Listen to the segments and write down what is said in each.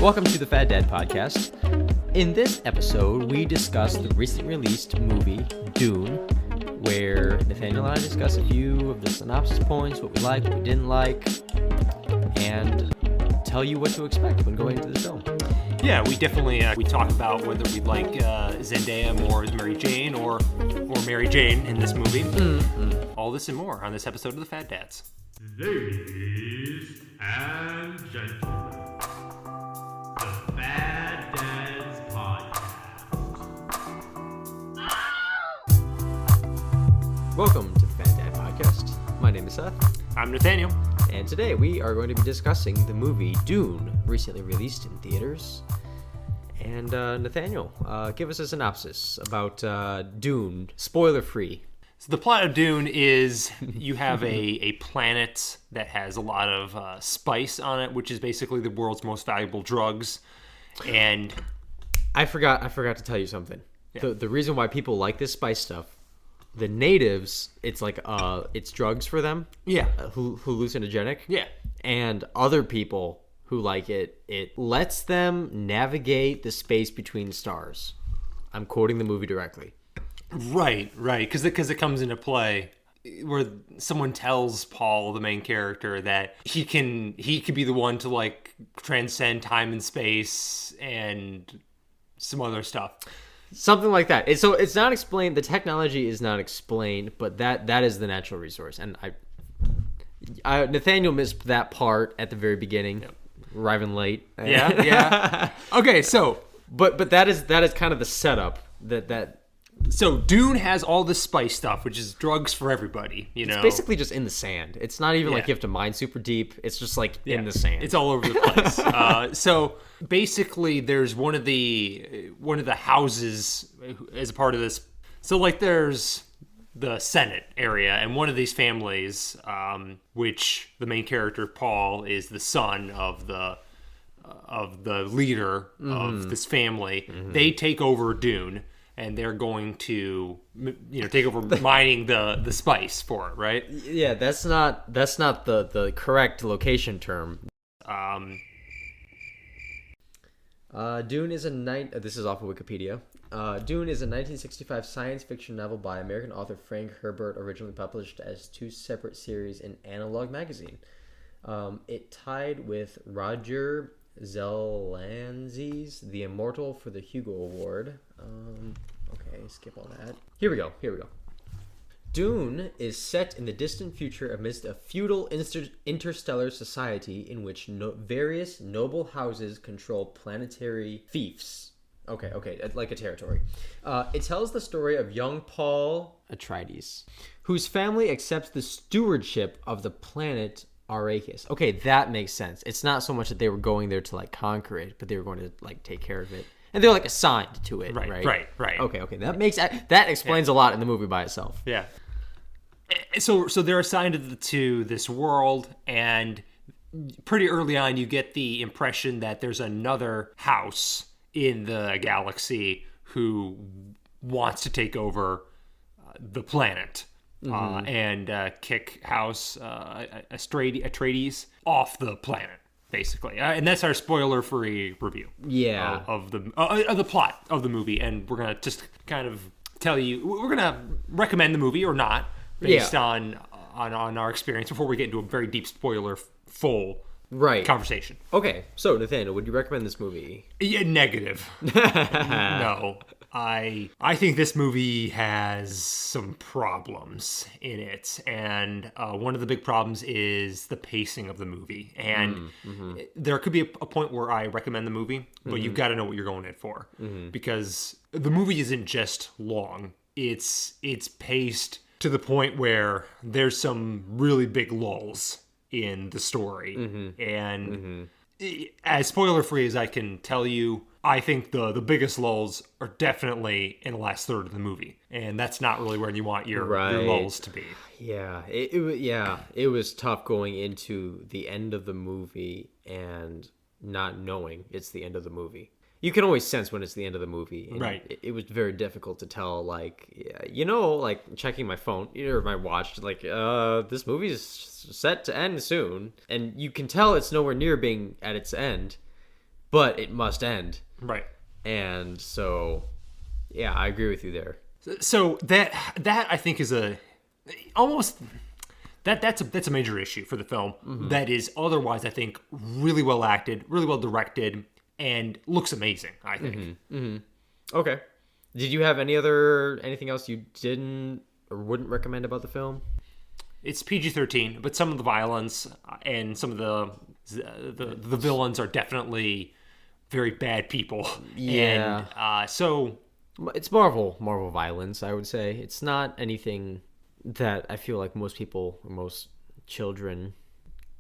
Welcome to the Fat Dad Podcast. In this episode, we discuss the recently released movie, Dune, where Nathaniel and I discuss a few of the synopsis points, what we liked, what we didn't like, and tell you what to expect when going into the film. Yeah, we definitely we talk about whether we like Zendaya more as Mary Jane or Mary Jane in this movie. Mm-hmm. All this and more on this episode of the Fat Dads. Ladies and gentlemen, the Fat Dads Podcast. Welcome to the Fat Dad Podcast. My name is Seth. I'm Nathaniel. And today we are going to be discussing the movie Dune, recently released in theaters. And Nathaniel, give us a synopsis about Dune, spoiler-free. So the plot of Dune is you have a planet that has a lot of spice on it, which is basically the world's most valuable drugs. And I forgot to tell you something. Yeah. The reason why people like this spice stuff, the natives, it's like it's drugs for them. Yeah. Hallucinogenic. Yeah. And other people who like it lets them navigate the space between stars. I'm quoting the movie directly. Right, because it comes into play where someone tells Paul, the main character, that he could be the one to like transcend time and space and some other stuff. Something like that. So it's not explained. The technology is not explained, but that is the natural resource. And I Nathaniel missed that part at the very beginning, yep. Arriving late. Yeah. Okay, so but that is kind of the setup that. So Dune has all this spice stuff, which is drugs for everybody. You know, it's basically just in the sand. It's not even like you have to mine super deep. It's just like in the sand. It's all over the place. So basically, there's one of the houses as a part of this. So like, there's the Senate area, and one of these families, which the main character Paul is the son of the leader of this family. Mm-hmm. They take over Dune. And they're going to, take over mining the spice for it, right? Yeah, that's not the correct location term. Dune is this is off of Wikipedia. Dune is a 1965 science fiction novel by American author Frank Herbert, originally published as 2 separate series in Analog magazine. It tied with Roger Zelazny's The Immortal for the Hugo Award. Okay, skip all that. Here we go. Dune is set in the distant future amidst a feudal interstellar society in which various noble houses control planetary fiefs. Okay, like a territory. It tells the story of young Paul Atreides, whose family accepts the stewardship of the planet Arrakis. Okay, that makes sense. It's not so much that they were going there to like conquer it, but they were going to like take care of it. And they're like assigned to it, right? Right. Okay. That explains a lot in the movie by itself. Yeah. So they're assigned to this world, and pretty early on you get the impression that there's another house in the galaxy who wants to take over the planet. Mm-hmm. And kick House Atreides off the planet, basically, and that's our spoiler-free review. Yeah, of the plot of the movie, and we're gonna just kind of tell you, we're gonna recommend the movie or not based on our experience before we get into a very deep spoiler-full conversation. Okay, so Nathaniel, would you recommend this movie? Yeah, negative. No. I think this movie has some problems in it, and one of the big problems is the pacing of the movie. And there could be a point where I recommend the movie, but you've got to know what you're going in for, because the movie isn't just long. It's paced to the point where there's some really big lulls in the story, and as spoiler-free as I can tell you, I think the biggest lulls are definitely in the last third of the movie, and that's not really where you want your lulls to be. Yeah, it was tough going into the end of the movie and not knowing it's the end of the movie. You can always sense when it's the end of the movie. Right. It was very difficult to tell, like checking my phone or my watch, this movie is set to end soon, and you can tell it's nowhere near being at its end. but it must end. Right. And so, yeah, I agree with you there. So that I think is that's a major issue for the film. That is otherwise, I think, really well acted, really well directed, and looks amazing, I think. Okay. Did you have anything else you didn't or wouldn't recommend about the film? It's PG-13, but some of the violence and some of the villains are definitely very bad people. Yeah. And so It's Marvel violence, I would say. It's not anything that I feel like most people or most children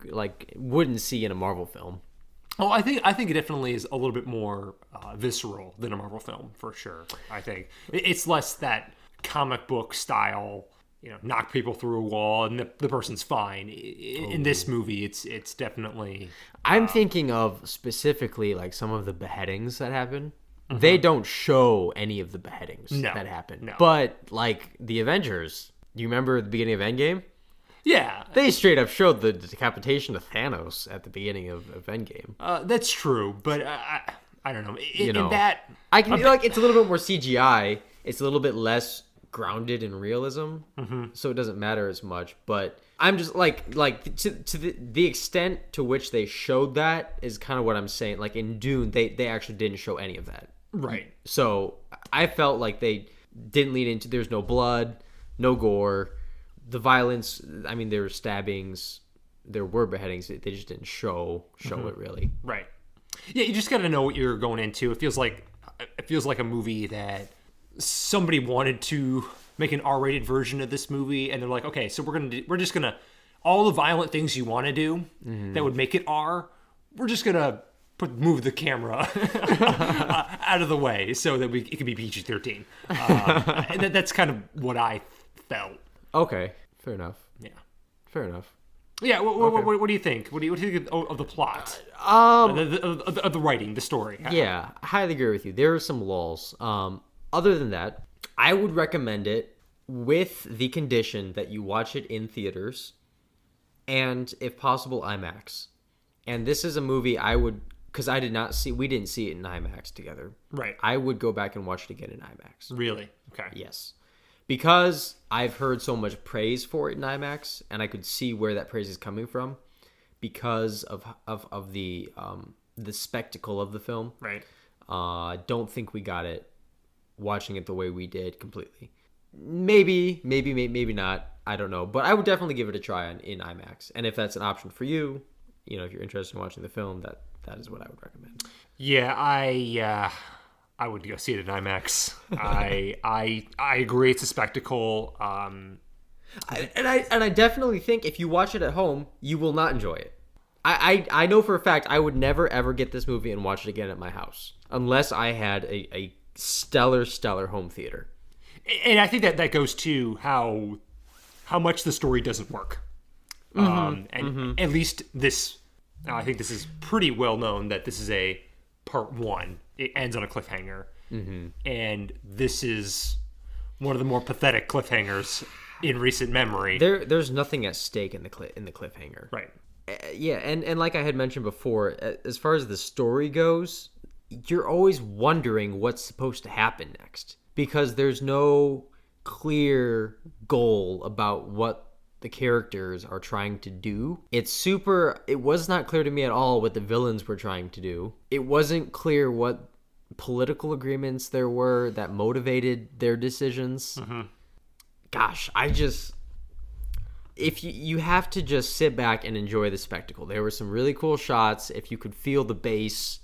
like wouldn't see in a Marvel film. Oh, I think it definitely is a little bit more visceral than a Marvel film, for sure. I think it's less that comic book style, knock people through a wall and the person's fine. In this movie, it's definitely. I'm thinking of specifically like some of the beheadings that happen. They don't show any of the beheadings that happen. No. But like the Avengers, do you remember the beginning of Endgame? Yeah, They straight up showed the decapitation of Thanos at the beginning of Endgame. that's true. But I don't know. In that, I can like it's a little bit more CGI. It's a little bit less grounded in realism, so it doesn't matter as much. But I'm just like to the extent to which they showed that is kind of what I'm saying. Like in Dune, they actually didn't show any of that. right. So I felt like they didn't lead into. There's no blood, no gore, the violence. I mean, there were stabbings, there were beheadings. They just didn't show it really. Right. Yeah, you just got to know what you're going into. It feels like a movie that somebody wanted to make an R-rated version of this movie, and they're like, okay, so we're just gonna all the violent things you want to do that would make it R. We're just gonna move the camera out of the way so that it can be PG-13. And that's kind of what I felt. Okay, fair enough. Yeah. Fair enough. Yeah. What do you think? What do you think of the plot? Of the writing, the story. Yeah, I highly agree with you. There are some lulls. Other than that, I would recommend it with the condition that you watch it in theaters and, if possible, IMAX. And this is a movie I would, because we didn't see it in IMAX together. Right. I would go back and watch it again in IMAX. Really? Okay. Yes. Because I've heard so much praise for it in IMAX, and I could see where that praise is coming from because of the spectacle of the film. Right. Don't think we got it watching it the way we did completely. Maybe not. I don't know. But I would definitely give it a try in IMAX. And if that's an option for you, if you're interested in watching the film, that is what I would recommend. Yeah, I would go see it in IMAX. I agree. It's a spectacle. And I definitely think if you watch it at home, you will not enjoy it. I know for a fact I would never ever get this movie and watch it again at my house unless I had a stellar home theater. And I think that goes to how much the story doesn't work. At least this, I think this is pretty well known that this is a part one. It ends on a cliffhanger, and this is one of the more pathetic cliffhangers in recent memory. There's nothing at stake in the cliffhanger, right? Yeah, and like I had mentioned before, as far as the story goes, you're always wondering what's supposed to happen next because there's no clear goal about what the characters are trying to do. It was not clear to me at all what the villains were trying to do. It wasn't clear what political agreements there were that motivated their decisions. Gosh, if you have to just sit back and enjoy the spectacle. There were some really cool shots. If you could feel the bass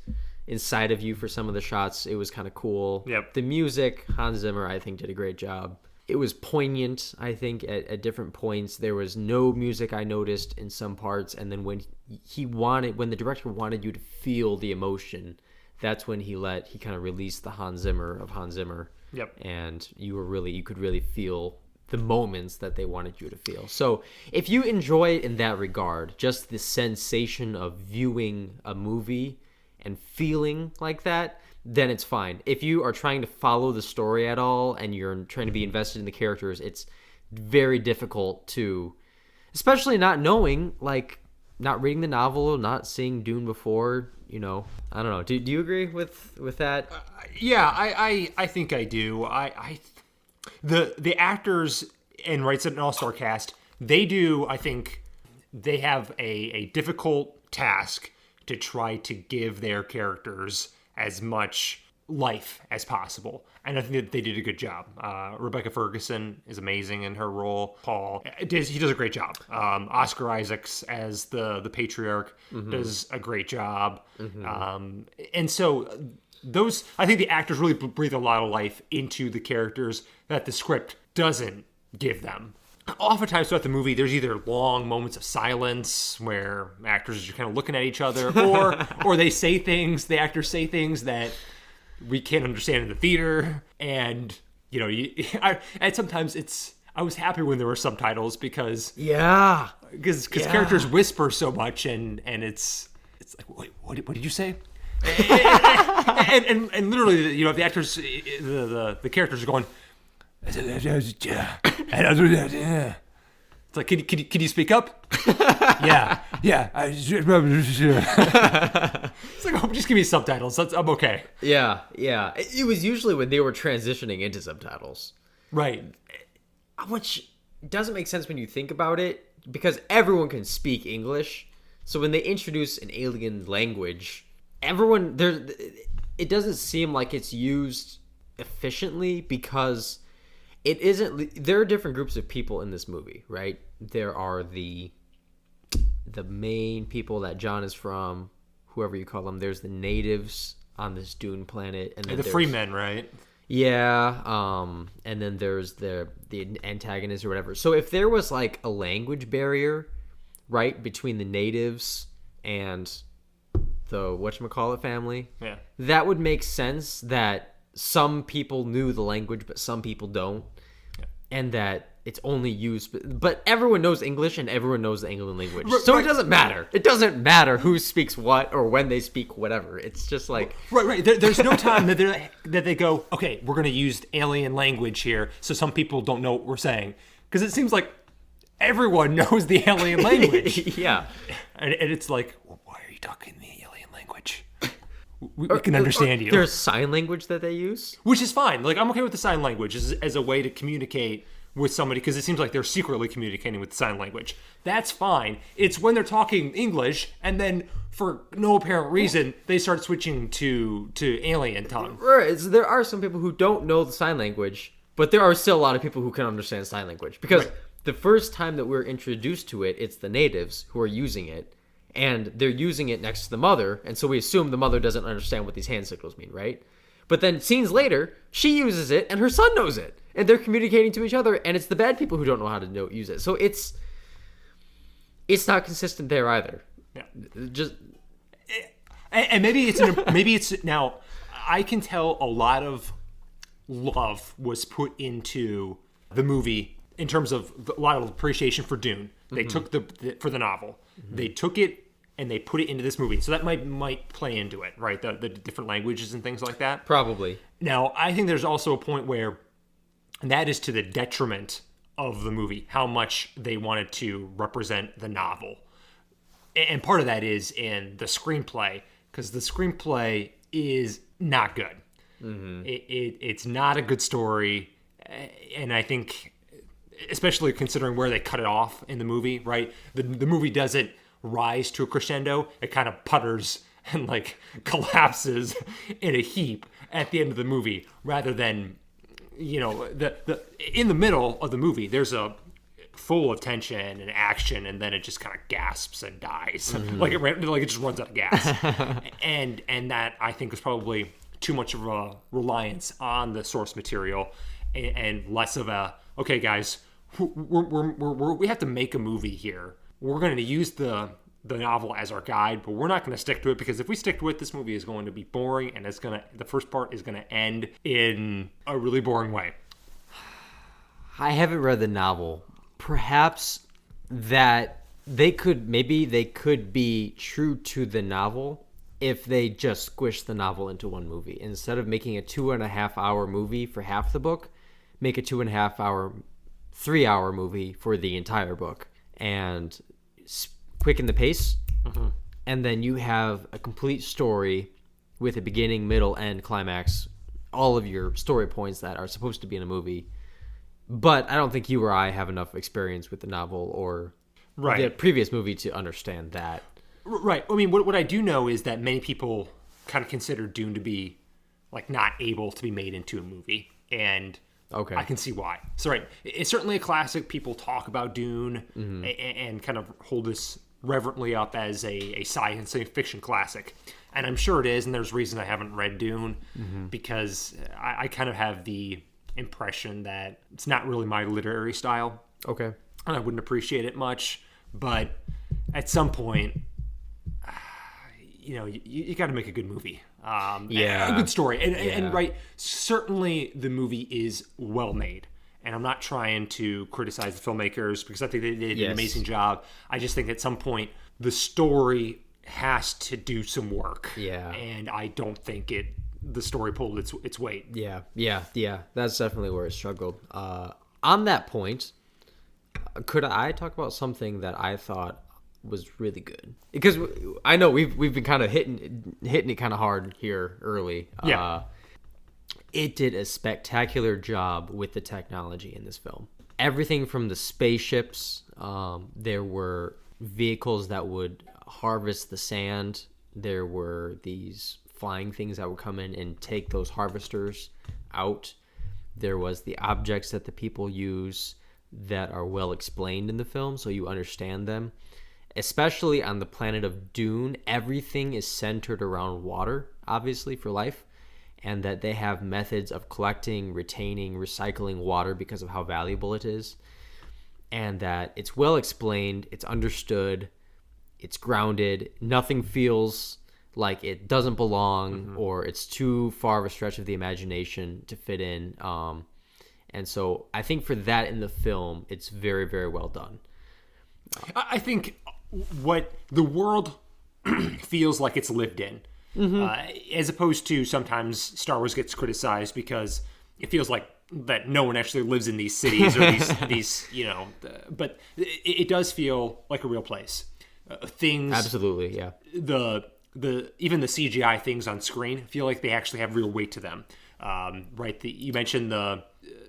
inside of you for some of the shots, it was kind of cool. Yep. The music, Hans Zimmer, I think, did a great job. It was poignant, I think, at different points. There was no music I noticed in some parts, and then when the director wanted you to feel the emotion, that's when he kind of released the Hans Zimmer. Yep. And you could really feel the moments that they wanted you to feel. So if you enjoy it in that regard, just the sensation of viewing a movie and feeling like that, then it's fine. If you are trying to follow the story at all and you're trying to be invested in the characters, it's very difficult to, especially not knowing like not reading the novel, not seeing Dune before, I don't know. Do you agree with that? Yeah, I think I do. The actors and It's an all-star cast, they do, I think, they have a difficult task to try to give their characters as much life as possible. And I think that they did a good job. Rebecca Ferguson is amazing in her role. Paul, he does a great job. Oscar Isaacs as the patriarch does a great job. And so I think the actors really breathe a lot of life into the characters that the script doesn't give them. Oftentimes throughout the movie, there's either long moments of silence where actors are just kind of looking at each other, or the actors say things that we can't understand in the theater. And, and sometimes I was happy when there were subtitles because characters whisper so much and it's like, wait, what did you say? and literally, the actors, the characters are going, it's like, can you speak up? yeah. It's like, oh, just give me subtitles. I'm okay. Yeah. It was usually when they were transitioning into subtitles. Right. Which doesn't make sense when you think about it, because everyone can speak English. So when they introduce an alien language, it doesn't seem like it's used efficiently because it isn't. There are different groups of people in this movie, right? There are the main people that John is from, whoever you call them. There's the natives on this Dune planet, and then the free men, right? Yeah. And then there's the antagonist or whatever. So if there was like a language barrier, right, between the natives and the whatchamacallit family, that would make sense that some people knew the language, but some people don't. And that it's only used, but everyone knows English and everyone knows the English language. So it doesn't matter. It doesn't matter who speaks what or when they speak whatever. It's just like... Right. There's no time that they go, okay, we're going to use alien language here so some people don't know what we're saying. Because it seems like everyone knows the alien language. Yeah. And it's like, well, why are you talking the alien language? We can understand you. There's sign language that they use, which is fine. Like, I'm okay with the sign language as a way to communicate with somebody, because it seems like they're secretly communicating with sign language. That's fine. It's when they're talking English and then for no apparent reason they start switching to alien tongue. Right. So there are some people who don't know the sign language, but there are still a lot of people who can understand sign language, because the first time that we're introduced to it, it's the natives who are using it. And they're using it next to the mother, and so we assume the mother doesn't understand what these hand signals mean, right? But then scenes later, she uses it, and her son knows it, and they're communicating to each other, and it's the bad people who don't know how to use it. So it's not consistent there either. Yeah. And maybe it's now. I can tell a lot of love was put into the movie in terms of a lot of appreciation for Dune. They took for the novel. They took it and they put it into this movie. So that might play into it, right? The different languages and things like that. Probably. Now, I think there's also a point where that is to the detriment of the movie, how much they wanted to represent the novel. And part of that is in the screenplay, because the screenplay is not good. It's not a good story. And I think, especially considering where they cut it off in the movie, right? The movie doesn't rise to a crescendo. It kind of putters and like collapses in a heap at the end of the movie, rather than, the in the middle of the movie, there's a full of tension and action, and then it just kind of gasps and dies. like it just runs out of gas. and that, I think, was probably too much of a reliance on the source material and less of a, okay, guys, we have to make a movie here. We're going to use the novel as our guide, but we're not going to stick to it, because if we stick to it, this movie is going to be boring, and the first part is going to end in a really boring way. I haven't read the novel. Perhaps that they could be true to the novel if they just squish the novel into one movie. Instead of making a 2.5 hour movie for half the book, make a 2.5 hour, 3 hour movie for the entire book, and quicken the pace, and then you have a complete story with a beginning, middle, end, climax, all of your story points that are supposed to be in a movie. But I don't think you or I have enough experience with the novel or the previous movie to understand that. Right. I mean, what I do know is that many people kind of consider Dune to be like not able to be made into a movie, and I can see why. So it's certainly a classic. People talk about Dune and kind of hold this reverently up as a science fiction classic, and I'm sure it is. And there's reason I haven't read Dune because I kind of have the impression that it's not really my literary style. Okay. And I wouldn't appreciate it much, but at some point, you got to make a good movie. A good story. And certainly the movie is well made. And I'm not trying to criticize the filmmakers because I think they did an amazing job. I just think at some point the story has to do some work. Yeah. And I don't think the story pulled its weight. Yeah. That's definitely where it struggled. On that point, could I talk about something that I thought was really good? Because I know we've been kind of hitting it kind of hard here early. Yeah. It did a spectacular job with the technology in this film. Everything from the spaceships, there were vehicles that would harvest the sand. There were these flying things that would come in and take those harvesters out. There was the objects that the people use that are well explained in the film, so you understand them. Especially on the planet of Dune, everything is centered around water, obviously, for life, and that they have methods of collecting, retaining, recycling water because of how valuable it is, and that it's well explained, it's understood, it's grounded, nothing feels like it doesn't belong or it's too far of a stretch of the imagination to fit in. And so I think for that in the film, it's very, very well done. I think what the world feels like it's lived in, as opposed to sometimes Star Wars gets criticized because it feels like that no one actually lives in these cities or these but it does feel like a real place. Things absolutely, yeah. The even the CGI things on screen feel like they actually have real weight to them. You mentioned the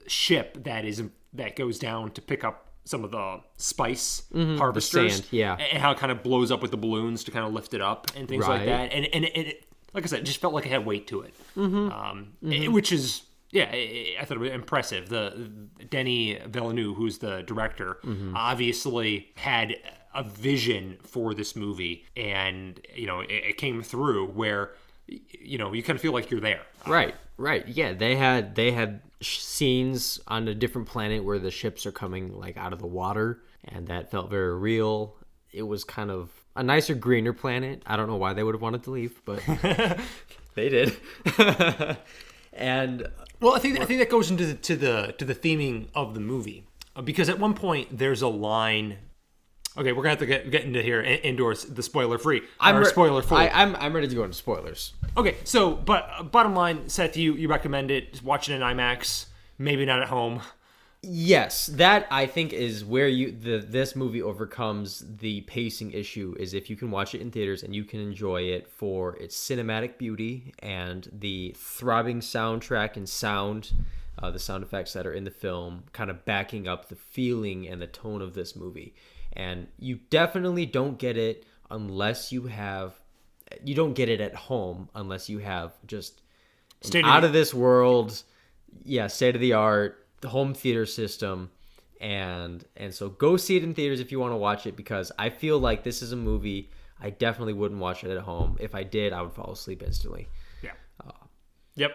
ship that goes down to pick up some of the spice harvesters, the sand, and how it kind of blows up with the balloons to kind of lift it up and things like that. And it, like I said, it just felt like it had weight to it, which is I thought it was impressive. The Denis Villeneuve, who's the director, obviously had a vision for this movie, and it came through where you kind of feel like you're there. Right. Yeah, they had scenes on a different planet where the ships are coming like out of the water, and that felt very real. It was kind of a nicer, greener planet. I don't know why they would have wanted to leave, but they did. And well, I think that goes into the theming of the movie, because at one point there's a line. Okay, we're gonna have to get into here indoors. The spoiler free. Spoiler full. I'm ready to go into spoilers. Okay, so but bottom line, Seth, you recommend it? Watch it in IMAX, maybe not at home. Yes, that I think is where this movie overcomes the pacing issue. Is if you can watch it in theaters and you can enjoy it for its cinematic beauty and the throbbing soundtrack and sound, the sound effects that are in the film, kind of backing up the feeling and the tone of this movie. And you definitely don't get it unless you don't get it at home unless you have just out of this world, state of the art home theater system, and so go see it in theaters if you want to watch it, because I feel like this is a movie I definitely wouldn't watch it at home. If I did, I would fall asleep instantly. Yep.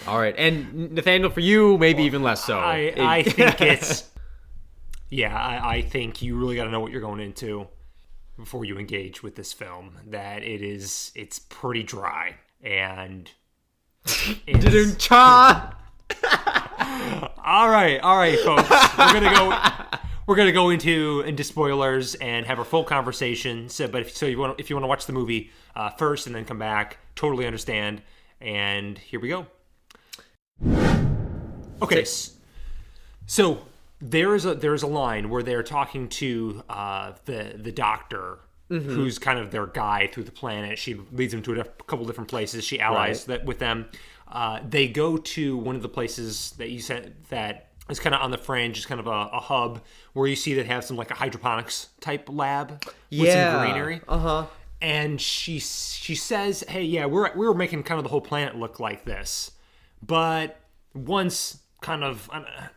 All right, and Nathaniel, for you, maybe even less so. I think it's. Yeah, I think you really got to know what you're going into before you engage with this film. That it's pretty dry, and all right, folks. We're gonna go into spoilers and have our full conversation. So, but if you want to watch the movie first and then come back, totally understand. And here we go. Okay, so there's a line where they're talking to the doctor, who's kind of their guide through the planet. She leads them to a couple different places. She allies with them. They go to one of the places that you said that is kind of on the fringe. It's kind of a hub where you see that have some like a hydroponics type lab with some greenery. And she says, "Hey, yeah, we were making kind of the whole planet look like this, but once kind of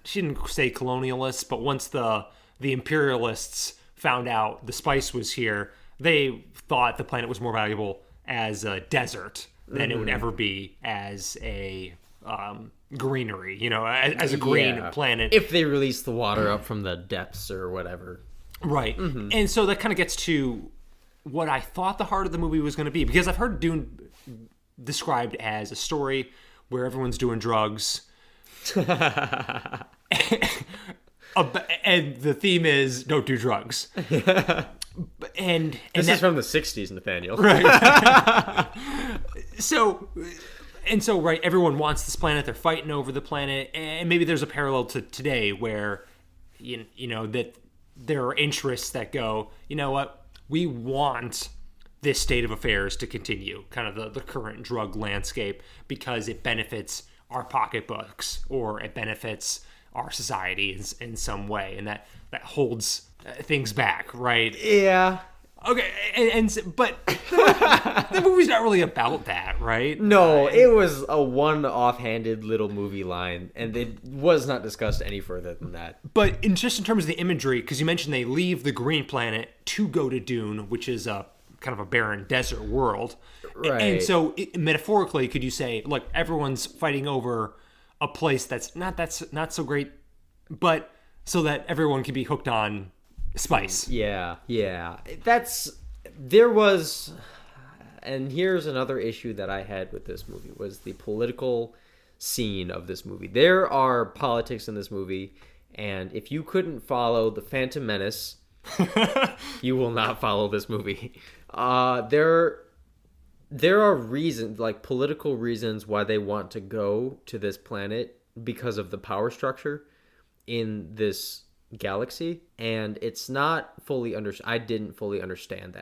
she didn't say colonialists, but once the imperialists found out the spice was here, they thought the planet was more valuable as a desert than it would ever be as a greenery, as a green planet. If they release the water up from the depths or whatever. Right. And so that kind of gets to what I thought the heart of the movie was going to be, because I've heard Dune described as a story where everyone's doing drugs. And the theme is don't do drugs. And this is from the 60s, Nathaniel. Right. So right, everyone wants this planet. They're fighting over the planet, and maybe there's a parallel to today where you know that there are interests that go, you know what, we want this state of affairs to continue, kind of the current drug landscape, because it benefits our pocketbooks or it benefits our society in some way, and that holds things back, right? Yeah. Okay, but the movie's not really about that, right? No, it was a one offhanded little movie line, and it was not discussed any further than that. But just in terms of the imagery, because you mentioned they leave the green planet to go to Dune, which is a kind of a barren desert world. Right. And so metaphorically, could you say, look, everyone's fighting over a place that's not so great, but so that everyone can be hooked on spice. Yeah. There was, and here's another issue that I had with this movie, was the political scene of this movie. There are politics in this movie, and if you couldn't follow the Phantom Menace, you will not follow this movie. There are reasons, like political reasons, why they want to go to this planet because of the power structure in this galaxy, and it's not fully I didn't fully understand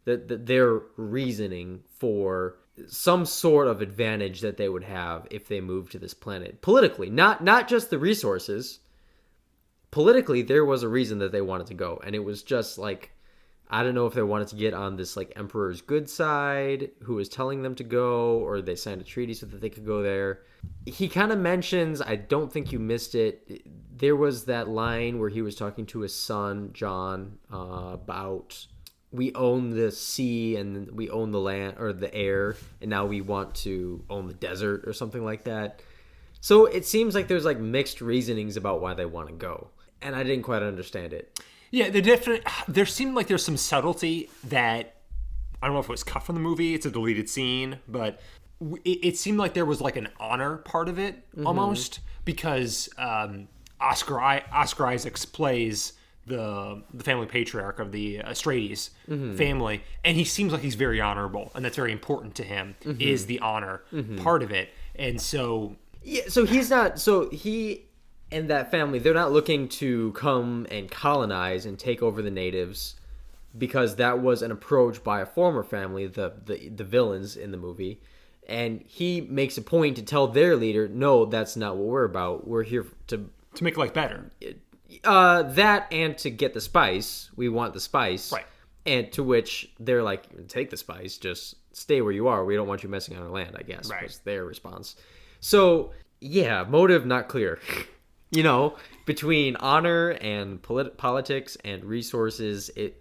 that their reasoning for some sort of advantage that they would have if they moved to this planet politically, not just the resources. Politically, there was a reason that they wanted to go, and it was just like, I don't know if they wanted to get on this like Emperor's good side, who was telling them to go, or they signed a treaty so that they could go there. He kind of mentions, I don't think you missed it, there was that line where he was talking to his son, John, about we own the sea and we own the land or the air, and now we want to own the desert or something like that. So it seems like there's like mixed reasonings about why they want to go, and I didn't quite understand it. Yeah, there seemed like there's some subtlety that, I don't know if it was cut from the movie, it's a deleted scene, but it seemed like there was like an honor part of it, almost, because Oscar Isaacs plays the family patriarch of the Atreides family, and he seems like he's very honorable, and that's very important to him, is the honor part of it. And so... Yeah, so he's not... So he... and that family, they're not looking to come and colonize and take over the natives, because that was an approach by a former family, the villains in the movie. And he makes a point to tell their leader, no, that's not what we're about. We're here to make life better. That, and to get the spice. We want the spice. Right. And to which they're like, take the spice, just stay where you are. We don't want you messing on our land, I guess, was their response. So, yeah, motive not clear. Between honor and politics and resources, it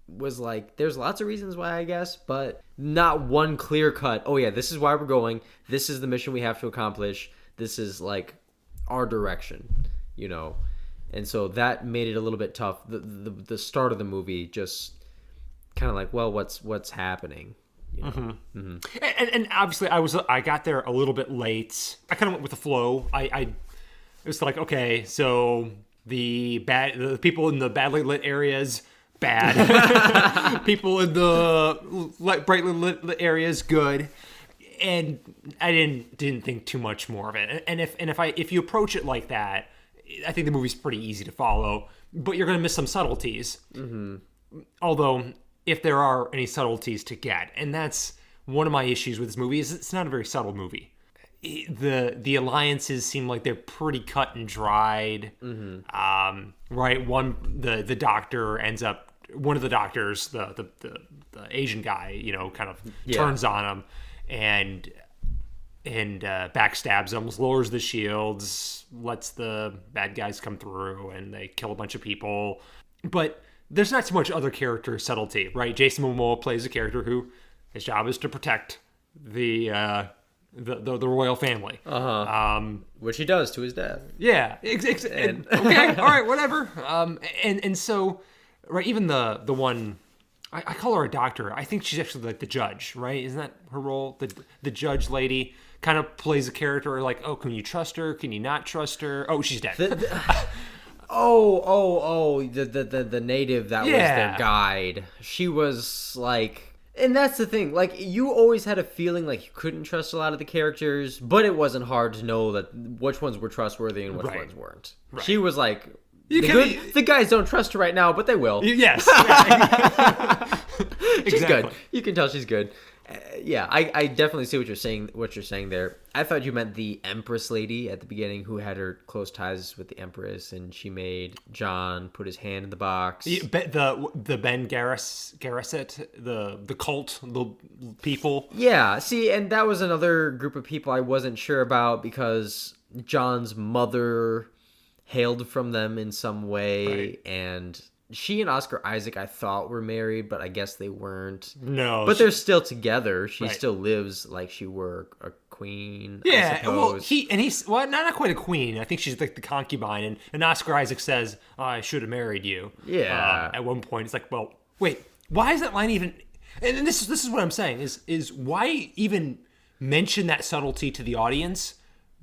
was like, there's lots of reasons why, I guess, but not one clear cut, oh yeah, this is why we're going, this is the mission we have to accomplish, this is like our direction, and so that made it a little bit tough. The start of the movie just kind of like, well, what's happening? And obviously I got there a little bit late. I kind of went with the flow. It was like, okay, so the people in the badly lit areas, bad. People in the brightly lit areas, good. And I didn't think too much more of it. And if you approach it like that, I think the movie's pretty easy to follow, but you're going to miss some subtleties. Although, if there are any subtleties to get, and that's one of my issues with this movie, is it's not a very subtle movie. The alliances seem like they're pretty cut and dried. Right? The doctor ends up, one of the doctors, the Asian guy, kind of turns on him and backstabs him, lowers the shields, lets the bad guys come through, and they kill a bunch of people. But there's not too much other character subtlety, right? Jason Momoa plays a character who his job is to protect the royal family. Which he does to his death. Yeah. Okay. All right. Whatever. And so, right. Even the one, I call her a doctor. I think she's actually like the judge, right? Isn't that her role? The judge lady kind of plays a character like, oh, can you trust her? Can you not trust her? Oh, she's dead. The native that was Yeah. their guide. She was like, and that's the thing. Like, you always had a feeling like you couldn't trust a lot of the characters, but it wasn't hard to know that which ones were trustworthy and which Right. ones weren't. Right. She was like, You the guys don't trust her right now, but they will. Yes. She's Exactly. good. You can tell she's good. Yeah, I definitely see what you're saying there. I thought you meant the Empress lady at the beginning who had her close ties with the Empress, and she made John put his hand in the box. The Ben Garrett, the cult, the people. Yeah, see, and that was another group of people I wasn't sure about because John's mother hailed from them in some way, Right. and she and Oscar Isaac I thought were married, but I guess they weren't. No, But they're still together. She Right. still lives like she were a queen. I yeah. Well, suppose. he's not quite a queen. I think she's like the concubine, and Oscar Isaac says, oh, "I should have married you." Yeah. At one point, it's like, well, wait, why is that line even? And this is what I'm saying is why even mention that subtlety to the audience?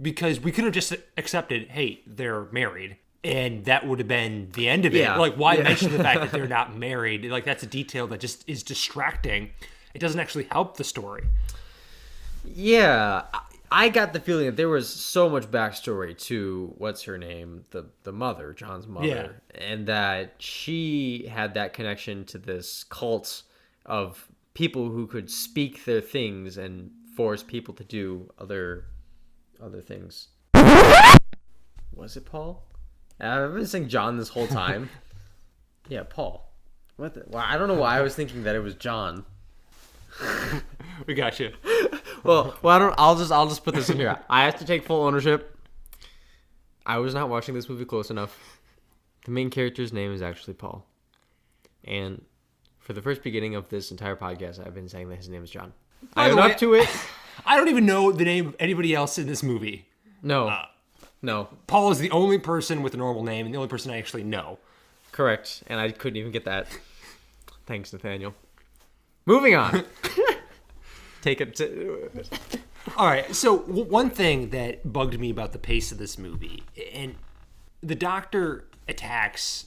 Because we could have just accepted, hey, they're married. And that would have been the end of it. Yeah. Like, why Yeah. mention the fact that they're not married? Like, that's a detail that just is distracting. It doesn't actually help the story. Yeah, I got the feeling that there was so much backstory to what's her name, the mother, John's mother, and that she had that connection to this cult of people who could speak their things and force people to do other things. Was it Paul? I've been saying John this whole time. Yeah, Paul. What the? Well, I don't know why I was thinking that it was John. We got you. Well, I'll just put this in here. I have to take full ownership. I was not watching this movie close enough. The main character's name is actually Paul. And for the first beginning of this entire podcast, I've been saying that his name is John. I own up to it. I don't even know the name of anybody else in this movie. No. No. Paul is the only person with a normal name and the only person I actually know. Correct. And I couldn't even get that. Thanks, Nathaniel. Moving on. Take it to... All right. So one thing that bugged me about the pace of this movie, and the doctor attacks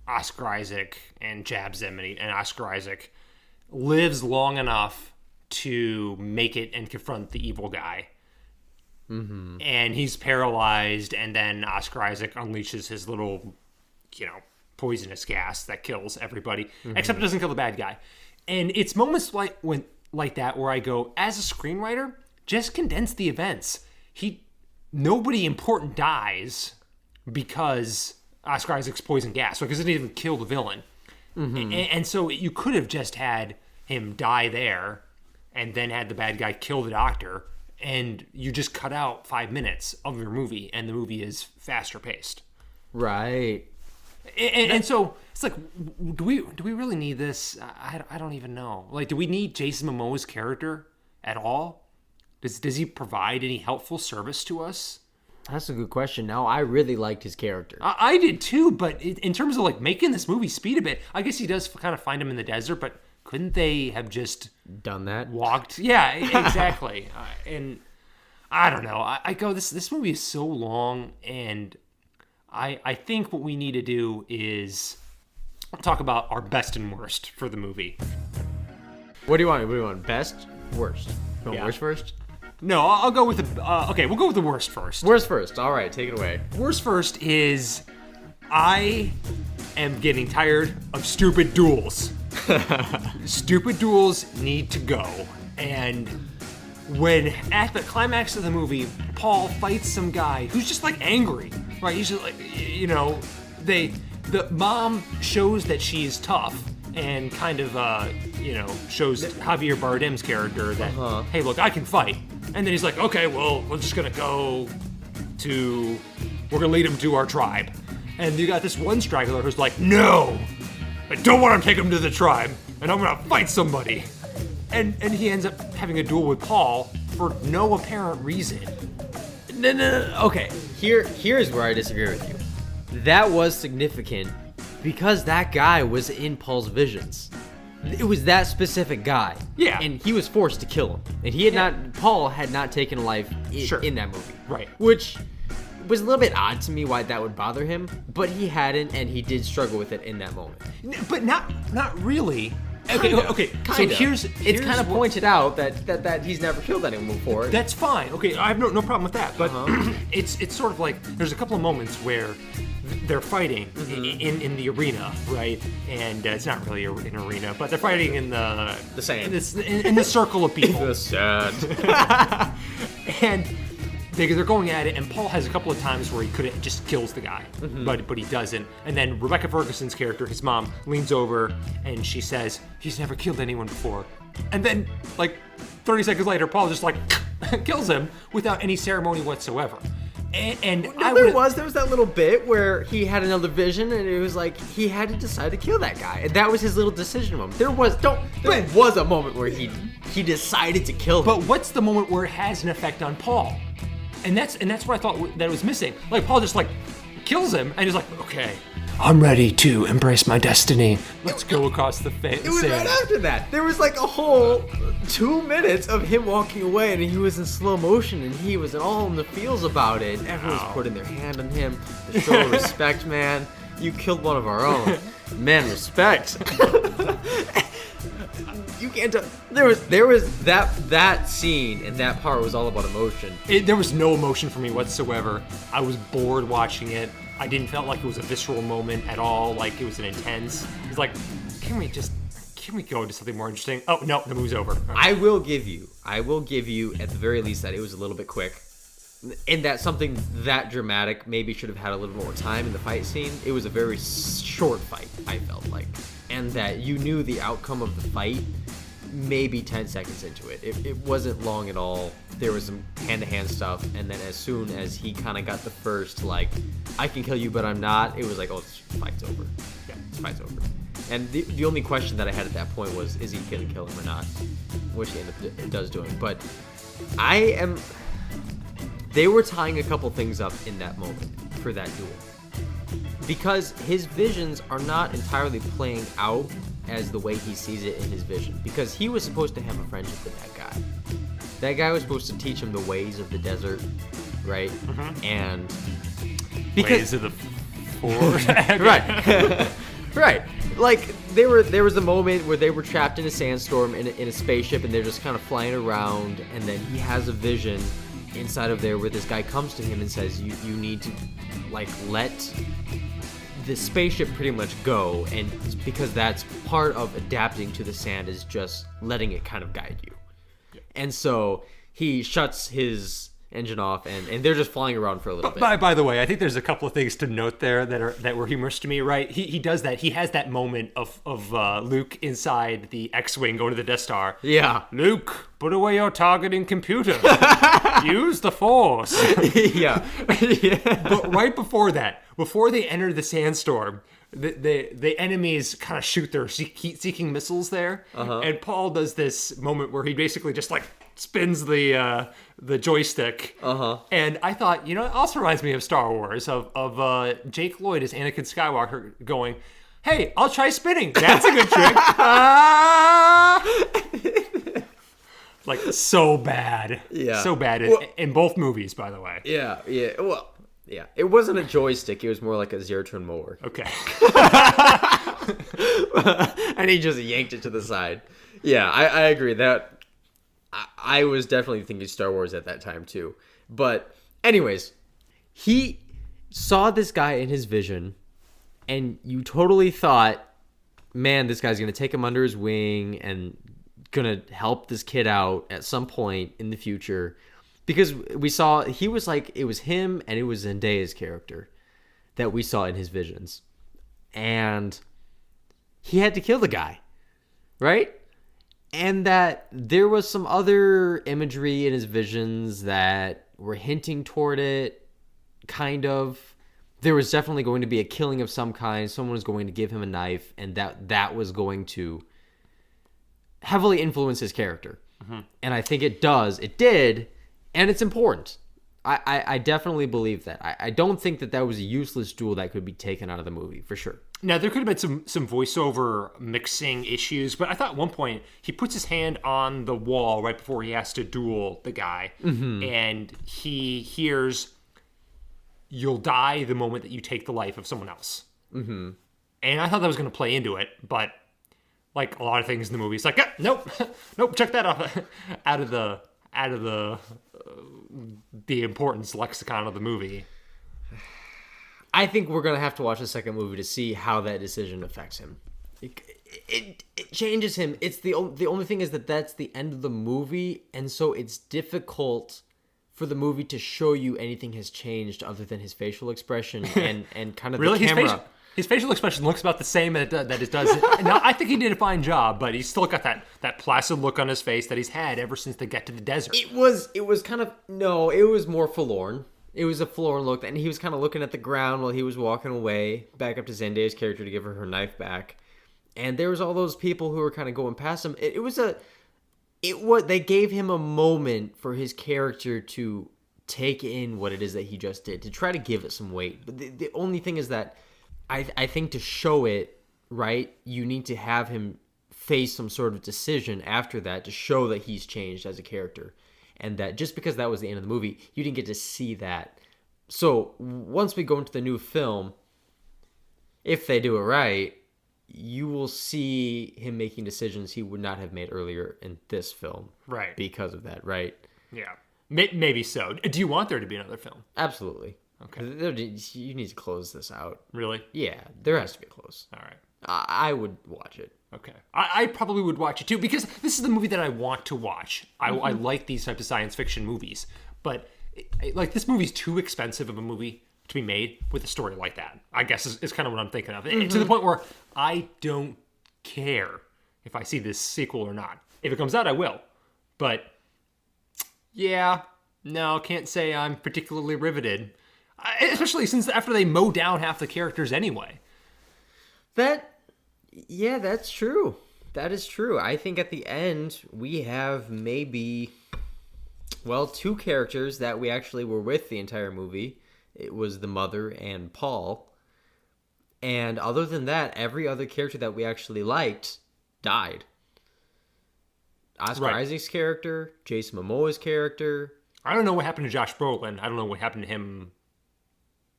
Oscar Isaac and jabs him, and Oscar Isaac lives long enough to make it and confront the evil guy. Mm-hmm. And he's paralyzed, and then Oscar Isaac unleashes his little, poisonous gas that kills everybody, except it doesn't kill the bad guy. And it's moments like that where I go, as a screenwriter, just condense the events. Nobody important dies because Oscar Isaac's poison gas, because it didn't even kill the villain. Mm-hmm. And so you could have just had him die there, and then had the bad guy kill the doctor, and you just cut out 5 minutes of your movie, and the movie is faster paced. Right. And so it's like, do we really need this? I don't even know. Like, do we need Jason Momoa's character at all? Does he provide any helpful service to us? That's a good question. Now, I really liked his character. I did too, but in terms of like making this movie speed a bit, I guess he does kind of find him in the desert, but couldn't they have just Done that? walked? Yeah, exactly. And I don't know. I go, this movie is so long, and I think what we need to do is talk about our best and worst for the movie. What do you want? Best? Worst? You want Yeah. worst first? No, I'll go with the. Okay, we'll go with the worst first. Worst first. All right, take it away. Worst first is I am getting tired of stupid duels. Stupid duels need to go. And when at the climax of the movie, Paul fights some guy who's just like angry, right? He's just like, the mom shows that she's tough and kind of, shows Javier Bardem's character that, hey, look, I can fight. And then he's like, okay, well, we're just gonna lead him to our tribe. And you got this one straggler who's like, no, I don't want to take him to the tribe, and I'm gonna fight somebody. And he ends up having a duel with Paul for no apparent reason. No. Okay, here's where I disagree with you. That was significant because that guy was in Paul's visions. It was that specific guy. Yeah. And he was forced to kill him. And Paul had not taken a life in that movie. Right. Which was a little bit odd to me why that would bother him, but he hadn't, and he did struggle with it in that moment. But not really. Okay. So here's it's kind of pointed out that he's never killed anyone before. That's fine. Okay, I have no problem with that. But it's sort of like there's a couple of moments where they're fighting in the arena, right? And it's not really an arena, but they're fighting in the sand, in the circle of people. The sand. And they're going at it, and Paul has a couple of times where he could have just kills the guy, but he doesn't. And then Rebecca Ferguson's character, his mom, leans over and she says, he's never killed anyone before. And then, like, 30 seconds later, Paul just, like, kills him without any ceremony whatsoever. And there was that little bit where he had another vision, and it was like he had to decide to kill that guy, and that was his little decision moment. There was a moment where he decided to kill him. But what's the moment where it has an effect on Paul? And that's what I thought that was missing. Like, Paul just, like, kills him, and he's like, okay, I'm ready to embrace my destiny. Let's go across the sand. It was right after that. There was, like, a whole 2 minutes of him walking away, and he was in slow motion, and he was all in the feels about it. And everyone's putting their hand on him to show respect, man. You killed one of our own. Man, respect. You can't tell. There was that scene and that part was all about emotion. There was no emotion for me whatsoever. I was bored watching it. I didn't feel like it was a visceral moment at all. Like it was an intense. It's like, can we go into something more interesting? Oh no, the movie's over. Okay. I will give you at the very least that it was a little bit quick. And that something that dramatic maybe should have had a little more time in the fight scene. It was a very short fight, I felt like. And that you knew the outcome of the fight maybe 10 seconds into it. It wasn't long at all. There was some hand-to-hand stuff, and then as soon as he kind of got the first, like, I can kill you, but I'm not, it was like, oh, this fight's over. Yeah, this fight's over. And the only question that I had at that point was, is he going to kill him or not? Which he does doing. But they were tying a couple things up in that moment for that duel. Because his visions are not entirely playing out as the way he sees it in his vision. Because he was supposed to have a friendship with that guy. That guy was supposed to teach him the ways of the desert, right? Mm-hmm. And because ways of the forest. Right. Right. Like there was a moment where they were trapped in a sandstorm in a spaceship, and they're just kind of flying around, and then he has a vision inside of there where this guy comes to him and says, you need to, like, let the spaceship pretty much go, and because that's part of adapting to the sand is just letting it kind of guide you. Yeah. And so he shuts his engine off, and they're just flying around for a little bit. By the way, I think there's a couple of things to note there that were humorous to me, right? He does that. He has that moment of Luke inside the X-Wing going to the Death Star. Yeah. Luke, put away your targeting computer. Use the Force. Yeah. Yeah. But right before that, before they enter the sandstorm, the enemies kind of shoot their seeking missiles there, and Paul does this moment where he basically just like spins the joystick, and I thought, it also reminds me of Star Wars of Jake Lloyd as Anakin Skywalker going, "Hey, I'll try spinning. That's a good trick." Like so bad, so bad in both movies, by the way. Yeah. Well. Yeah, it wasn't a joystick. It was more like a zero-turn mower. Okay. And he just yanked it to the side. Yeah, I agree. That I was definitely thinking Star Wars at that time too. But anyways, he saw this guy in his vision, and you totally thought, man, this guy's going to take him under his wing and going to help this kid out at some point in the future. Because we saw, he was like, it was him and it was Zendaya's character that we saw in his visions. And he had to kill the guy, right? And that there was some other imagery in his visions that were hinting toward it, kind of. There was definitely going to be a killing of some kind. Someone was going to give him a knife, and that was going to heavily influence his character. Mm-hmm. And I think it does. It did, and it's important. I definitely believe that. I don't think that was a useless duel that could be taken out of the movie, for sure. Now, there could have been some voiceover mixing issues, but I thought at one point he puts his hand on the wall right before he has to duel the guy, and he hears, "You'll die the moment that you take the life of someone else." Mm-hmm. And I thought that was going to play into it, but like a lot of things in the movie, it's like, nope, check that off out of the importance lexicon of the movie. I think we're going to have to watch the second movie to see how that decision affects him. It changes him. It's the only thing is that's the end of the movie, and so it's difficult for the movie to show you anything has changed other than his facial expression and kind of really? The camera. His facial expression looks about the same that it does. Now, I think he did a fine job, but he's still got that placid look on his face that he's had ever since they get to the desert. It was kind of, no, it was more forlorn. It was a forlorn look, and he was kind of looking at the ground while he was walking away, back up to Zendaya's character to give her knife back. And there was all those people who were kind of going past him. They gave him a moment for his character to take in what it is that he just did, to try to give it some weight. But the only thing is that I think to show it, right, you need to have him face some sort of decision after that to show that he's changed as a character. And that just because that was the end of the movie, you didn't get to see that. So once we go into the new film, if they do it right, you will see him making decisions he would not have made earlier in this film. Right. Because of that, right? Yeah. Maybe so. Do you want there to be another film? Absolutely. Okay. You need to close this out. Really? Yeah, there has to be a close. All right. I would watch it. Okay. I probably would watch it too, because this is the movie that I want to watch. I like these types of science fiction movies, but like this movie's too expensive of a movie to be made with a story like that, I guess is kind of what I'm thinking of. To the point where I don't care if I see this sequel or not. If it comes out, I will. But yeah, no, can't say I'm particularly riveted. Especially since after they mow down half the characters anyway. Yeah, that's true. That is true. I think at the end, we have maybe, two characters that we actually were with the entire movie. It was the mother and Paul. And other than that, every other character that we actually liked died. Oscar Isaac's character, Jason Momoa's character. I don't know what happened to Josh Brolin. I don't know what happened to him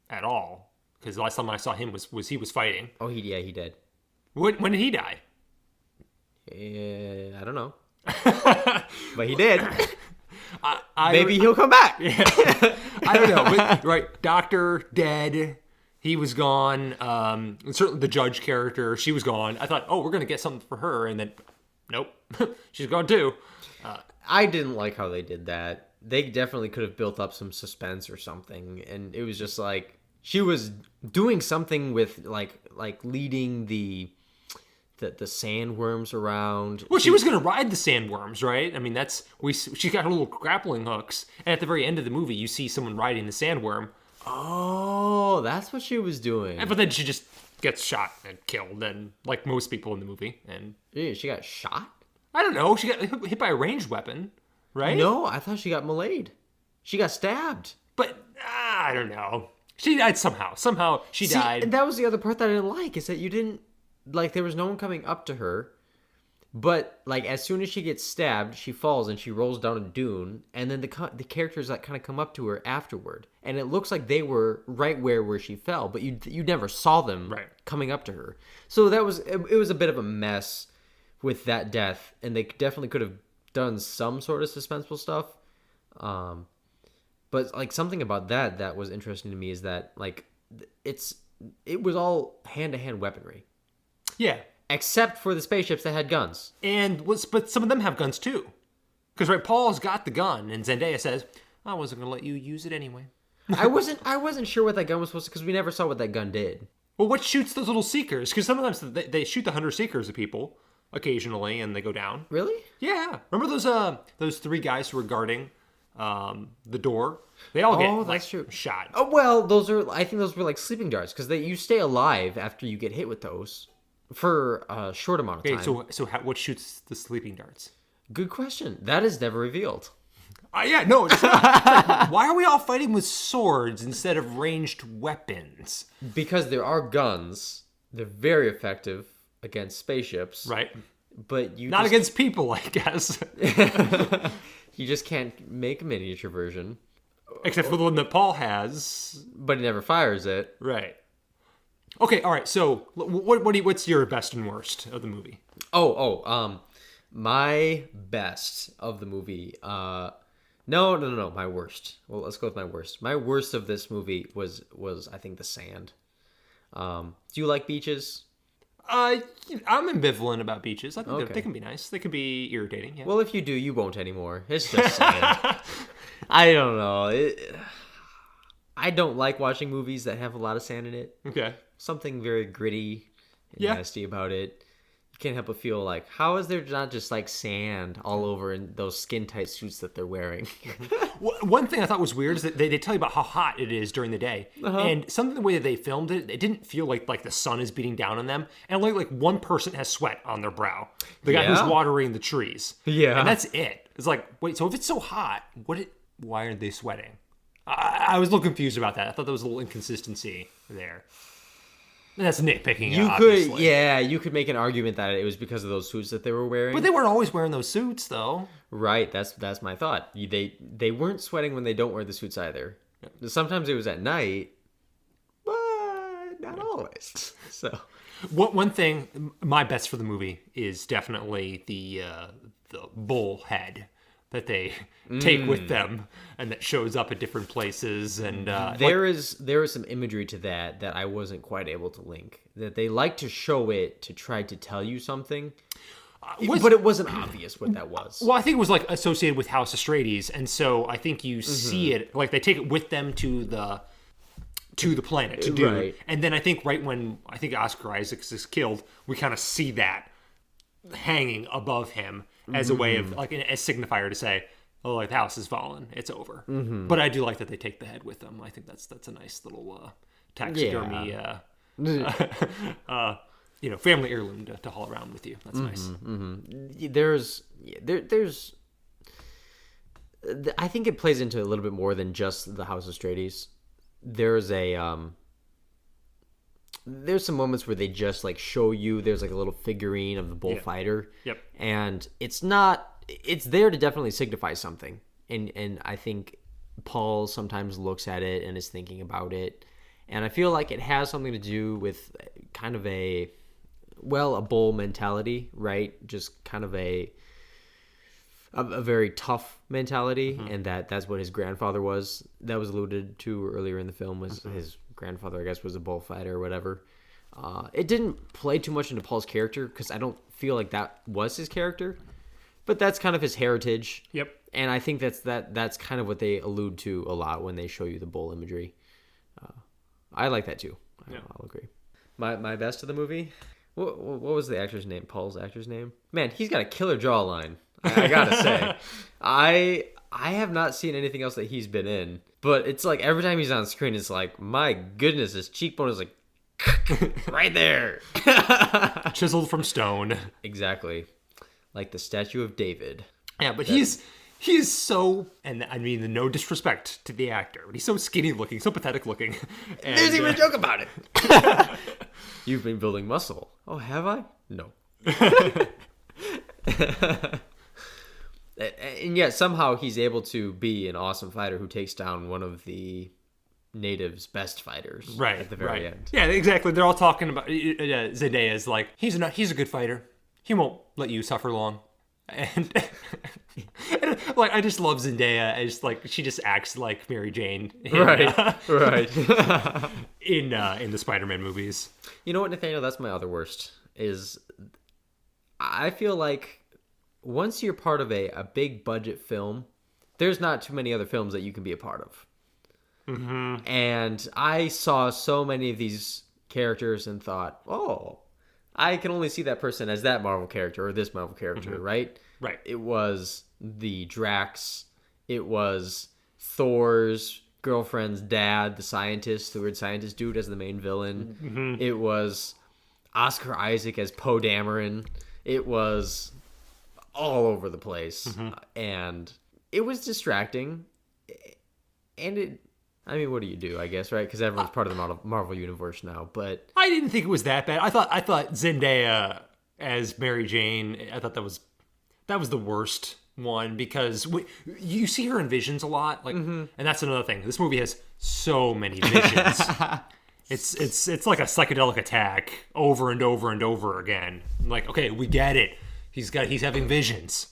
at all. Because the last time I saw him was he was fighting. Oh, he did. When did he die? I don't know. But he did. Maybe he'll come back. Yeah. I don't know. But, right. Doctor, dead. He was gone. Certainly the judge character, she was gone. I thought, we're going to get something for her. And then, nope. She's gone too. I didn't like how they did that. They definitely could have built up some suspense or something. And it was just like, she was doing something with like leading the sandworms around. Well, she was going to ride the sandworms, right? I mean, she got her little grappling hooks, and at the very end of the movie, you see someone riding the sandworm. Oh, that's what she was doing. But then she just gets shot and killed, and like most people in the movie. And she got shot? I don't know. She got hit by a ranged weapon, right? No, I thought she got meleeed. She got stabbed. But I don't know. She died somehow. Somehow she died. And that was the other part that I didn't like, is that you didn't, like, there was no one coming up to her, but, like, as soon as she gets stabbed, she falls and she rolls down a dune, and then the characters that kind of come up to her afterward, and it looks like they were right where she fell, but you never saw them coming up to her. So it was a bit of a mess with that death, and they definitely could have done some sort of suspenseful stuff. But like something about that was interesting to me is that like it was all hand-to-hand weaponry. Yeah. Except for the spaceships that had guns. But some of them have guns too. Because, right, Paul's got the gun, and Zendaya says, I wasn't going to let you use it anyway. I wasn't sure what that gun was supposed to, because we never saw what that gun did. Well, what shoots those little seekers? Because sometimes they shoot the hunter seekers at people occasionally, and they go down. Really? Yeah. Remember those 3 guys who were guarding the door? They all get that's true. shot. Oh well, I think those were like sleeping darts because you stay alive after you get hit with those for a short amount of time. Okay, so what shoots the sleeping darts? Good question. That is never revealed. Yeah, no. It's like, why are we all fighting with swords instead of ranged weapons? Because there are guns. They're very effective against spaceships. Right. But you not against people, I guess. You just can't make a miniature version. Except for the one that Paul has. But he never fires it. Right. Okay, all right. So, what's your best and worst of the movie? My best of the movie. No. My worst. Well, let's go with my worst. My worst of this movie was I think the sand. Do you like beaches? I'm ambivalent about beaches. I think Okay. they can be nice. They can be irritating. Yeah. Well, if you do, you won't anymore. It's just sand. I don't know. I don't like watching movies that have a lot of sand in it. Okay. Something very gritty and nasty about it. You can't help but feel like, how is there not just like sand all over in those skin tight suits that they're wearing? One thing I thought was weird is that they tell you about how hot it is during the day, and something the way that they filmed it, it didn't feel like the sun is beating down on them, and only like one person has sweat on their brow, the guy who's watering the trees. Yeah, and that's it. It's like, wait, so if it's so hot, why aren't they sweating? I was a little confused about that. I thought there was a little inconsistency there. That's nitpicking. You could make an argument that it was because of those suits that they were wearing. But they weren't always wearing those suits, though. Right, that's my thought. They weren't sweating when they don't wear the suits either. Yeah. Sometimes it was at night, but not always. So, one thing, my best for the movie is definitely the bull head that they take with them and that shows up at different places. And there is some imagery to that I wasn't quite able to link. That they like to show it to try to tell you something, but it wasn't obvious what that was. Well, I think it was like associated with House Atreides, and so I think you see it like they take it with them to the planet to do it. And then I think right when Oscar Isaac is killed, we kind of see that hanging above him as a way of like a signifier to say, oh, like the house has fallen, it's over. But I do like that they take the head with them. I think that's a nice little taxidermy family heirloom to haul around with you. That's nice. There's I think it plays into a little bit more than just the House of Atreides. There's some moments where they just like show you there's like a little figurine of the bullfighter. Yep. And it's there to definitely signify something. And I think Paul sometimes looks at it and is thinking about it. And I feel like it has something to do with kind of a bull mentality, right? Just kind of a very tough mentality, and that's what his grandfather was. That was alluded to earlier in the film, was his grandfather, I guess, was a bullfighter or whatever. It didn't play too much into Paul's character because I don't feel like that was his character, but that's kind of his heritage. Yep. And I think that's kind of what they allude to a lot when they show you the bull imagery. I like that too. Yeah. I'll agree. My best of the movie? What was the actor's name? Paul's actor's name? Man, he's got a killer jawline. I gotta say. I have not seen anything else that he's been in, but it's like every time he's on screen, it's like, my goodness, his cheekbone is like right there. Chiseled from stone. Exactly. Like the statue of David. Yeah, but he's so, and I mean, no disrespect to the actor, but he's so skinny looking, so pathetic looking. And, there's even a joke about it. You've been building muscle. Oh, have I? No. And yet somehow he's able to be an awesome fighter who takes down one of the natives' best fighters at the very end. Yeah, exactly. They're all talking about Zendaya is like, he's a good fighter. He won't let you suffer long. And, and, like, I just love Zendaya. It's like she just acts like Mary Jane Right. in the Spider-Man movies. You know what, Nathaniel? That's my other worst. Is I feel like once you're part of a big budget film, there's not too many other films that you can be a part of. Mm-hmm. And I saw so many of these characters and thought, oh, I can only see that person as that Marvel character or this Marvel character, right? Right. It was the Drax. It was Thor's girlfriend's dad, the weird scientist dude as the main villain. Mm-hmm. It was Oscar Isaac as Poe Dameron. It was all over the place. Mm-hmm. And it was distracting. And I mean, what do you do, I guess, right? Because everyone's part of the Marvel universe now. But I didn't think it was that bad. I thought Zendaya as Mary Jane, I thought that was the worst one, because you see her in visions a lot, like, and that's another thing. This movie has so many visions. It's like a psychedelic attack over and over and over again. Like, okay, we get it. He's having visions.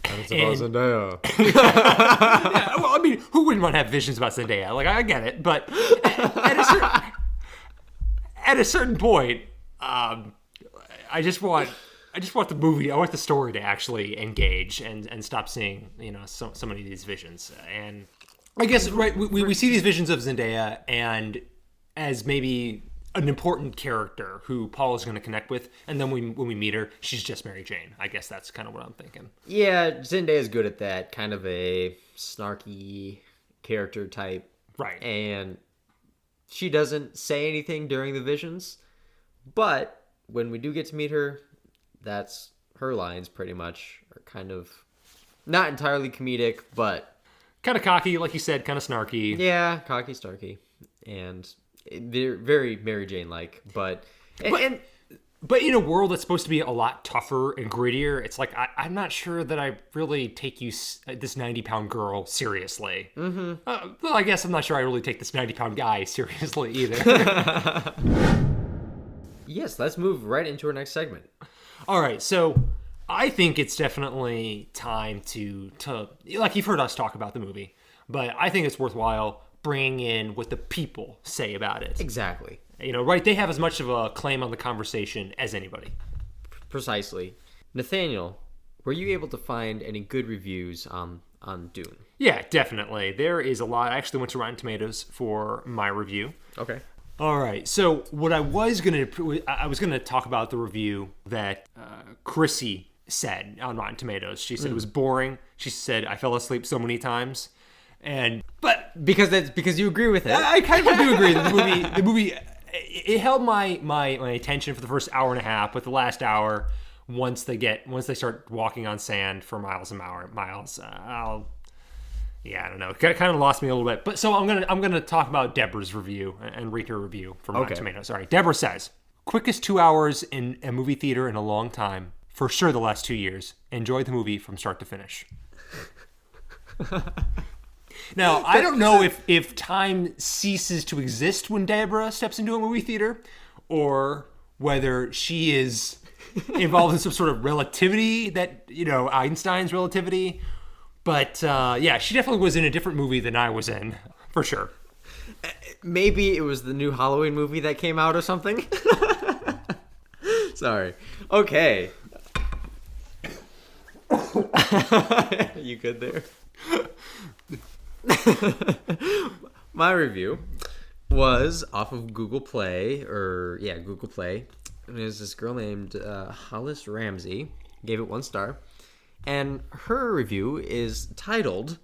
And it's about Zendaya. Yeah, well, I mean, who wouldn't want to have visions about Zendaya? Like, I get it, but at a certain point, I just want the movie. I want the story to actually engage and stop seeing, so many of these visions. And I guess, right, we see these visions of Zendaya and as maybe an important character who Paul is going to connect with, and then when we meet her, she's just Mary Jane. I guess that's kind of what I'm thinking. Yeah, Zendaya's good at that, kind of a snarky character type. Right. And she doesn't say anything during the visions, but when we do get to meet her, that's her lines pretty much are kind of not entirely comedic, but kind of cocky, like you said, kind of snarky. Yeah, cocky, snarky, and they're very Mary Jane-like, but in a world that's supposed to be a lot tougher and grittier, it's like I'm not sure that I really take this 90-pound girl seriously. Mm-hmm. Well, I guess I'm not sure I really take this 90-pound guy seriously either. Yes, let's move right into our next segment. All right, so I think it's definitely time to like, you've heard us talk about the movie, but I think it's worthwhile bringing in what the people say about it. Exactly. Right? They have as much of a claim on the conversation as anybody. Precisely. Nathaniel, were you able to find any good reviews on Dune? Yeah, definitely. There is a lot. I actually went to Rotten Tomatoes for my review. Okay. All right. So what I was gonna talk about the review that Chrissy said on Rotten Tomatoes. She said it was boring. She said I fell asleep so many times. But because you agree with it. I kind of do agree that the movie it held my attention for the first hour and a half, but the last hour, once they start walking on sand for miles and miles, I don't know. It kind of lost me a little bit. But so I'm gonna talk about Deborah's review and read her review from Rotten Tomatoes. All right, Deborah says, quickest 2 hours in a movie theater in a long time. For sure, the last 2 years. Enjoyed the movie from start to finish. Now, I don't know if time ceases to exist when Deborah steps into a movie theater, or whether she is involved in some sort of relativity that, Einstein's relativity. But, yeah, she definitely was in a different movie than I was in, for sure. Maybe it was the new Halloween movie that came out or something. Sorry. Okay. You good there? My review was off of Google Play. And there's this girl named Hollis Ramsey. Gave it 1 star. And her review is titled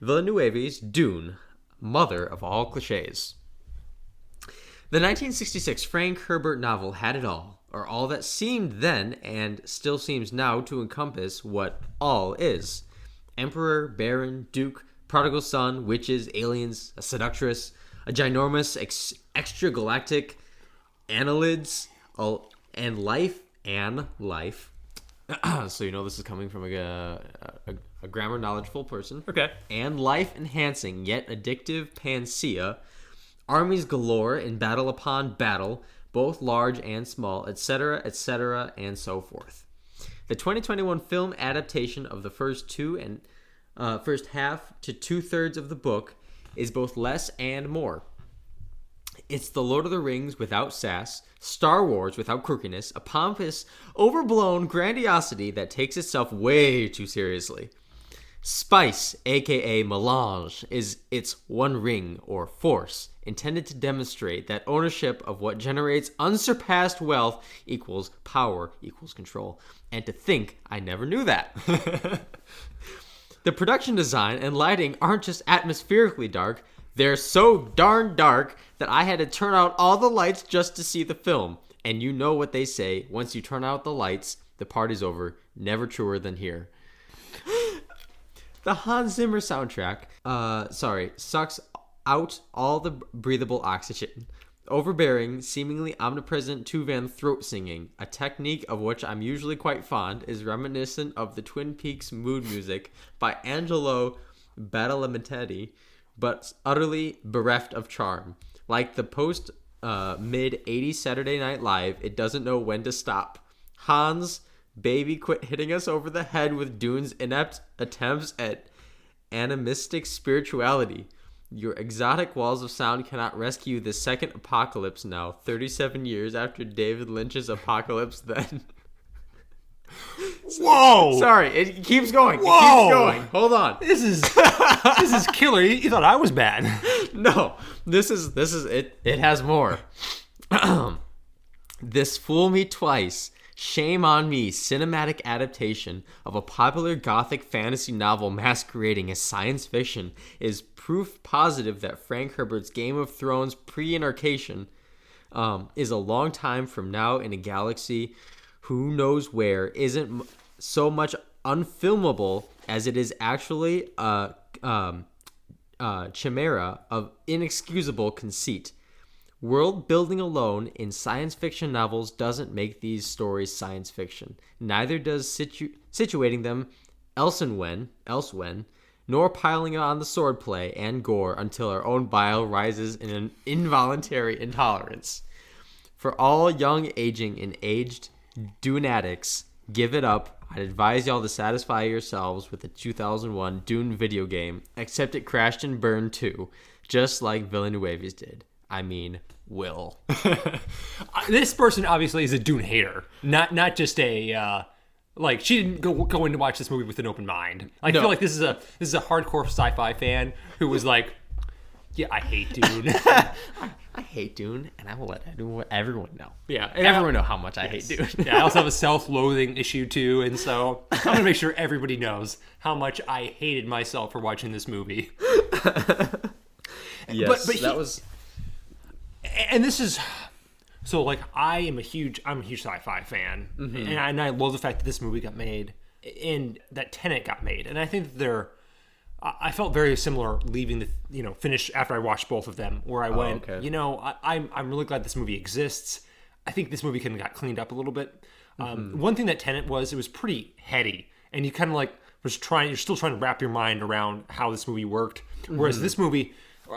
Villeneuve's Dune, Mother of All Cliches. The 1966 Frank Herbert novel had it all, or all that seemed then and still seems now to encompass what all is. Emperor, Baron, Duke, prodigal son, witches, aliens, a seductress, a ginormous extragalactic annelids, and life. So this is coming from a grammar knowledgeful person. Okay. And life-enhancing yet addictive panacea, armies galore in battle upon battle, both large and small, etc., etc., and so forth. The 2021 film adaptation of the first half to 2/3 of the book is both less and more. It's the Lord of the Rings without sass, Star Wars without quirkiness, a pompous, overblown grandiosity that takes itself way too seriously. Spice, aka melange, is its one ring or force, intended to demonstrate that ownership of what generates unsurpassed wealth equals power equals control. And to think I never knew that. The production design and lighting aren't just atmospherically dark, they're so darn dark that I had to turn out all the lights just to see the film. And you know what they say, once you turn out the lights, the party's over. Never truer than here. The Hans Zimmer soundtrack, sucks out all the breathable oxygen. Overbearing, seemingly omnipresent Tuvan throat singing, a technique of which I'm usually quite fond, is reminiscent of the Twin Peaks mood music by Angelo Badalamenti, but utterly bereft of charm. Like the mid-80s Saturday Night Live, it doesn't know when to stop. Hans, baby, quit hitting us over the head with Dune's inept attempts at animistic spirituality. Your exotic walls of sound cannot rescue the second apocalypse now, 37 years after David Lynch's Apocalypse Then. Whoa! Sorry, it keeps going. Whoa! It keeps going. Hold on. This is killer. You thought I was bad. No, this is it. It has more. This Fool Me Twice, Shame on Me cinematic adaptation of a popular gothic fantasy novel masquerading as science fiction is proof positive that Frank Herbert's Game of Thrones pre-incarnation is a long time from now in a galaxy who knows where isn't so much unfilmable as it is actually a chimera of inexcusable conceit. World building alone in science fiction novels doesn't make these stories science fiction. Neither does situating them elsewhen, nor piling on the swordplay and gore until our own bile rises in an involuntary intolerance. For all young, aging, and aged Dune addicts, give it up. I'd advise y'all to satisfy yourselves with the 2001 Dune video game, except it crashed and burned too, just like Villeneuve's did. I mean, Will. This person obviously is a Dune hater, not just a like she didn't go in to watch this movie with an open mind. I feel like this is a hardcore sci-fi fan who was like, yeah, I hate Dune. I hate Dune, and I will let everyone know. Yeah, everyone know how much I hate Dune. Yeah, I also have a self-loathing issue too, and so I'm gonna make sure everybody knows how much I hated myself for watching this movie. Yes, but that was. And this is so like I'm a huge sci-fi fan, and I love the fact that this movie got made and that Tenet got made, and I think that I felt very similar leaving the finish after I watched both of them, where I went, okay. I'm really glad this movie exists. I think this movie kind of got cleaned up a little bit. One thing that Tenet was, it was pretty heady, and you kind of like you're still trying to wrap your mind around how this movie worked. Whereas this movie,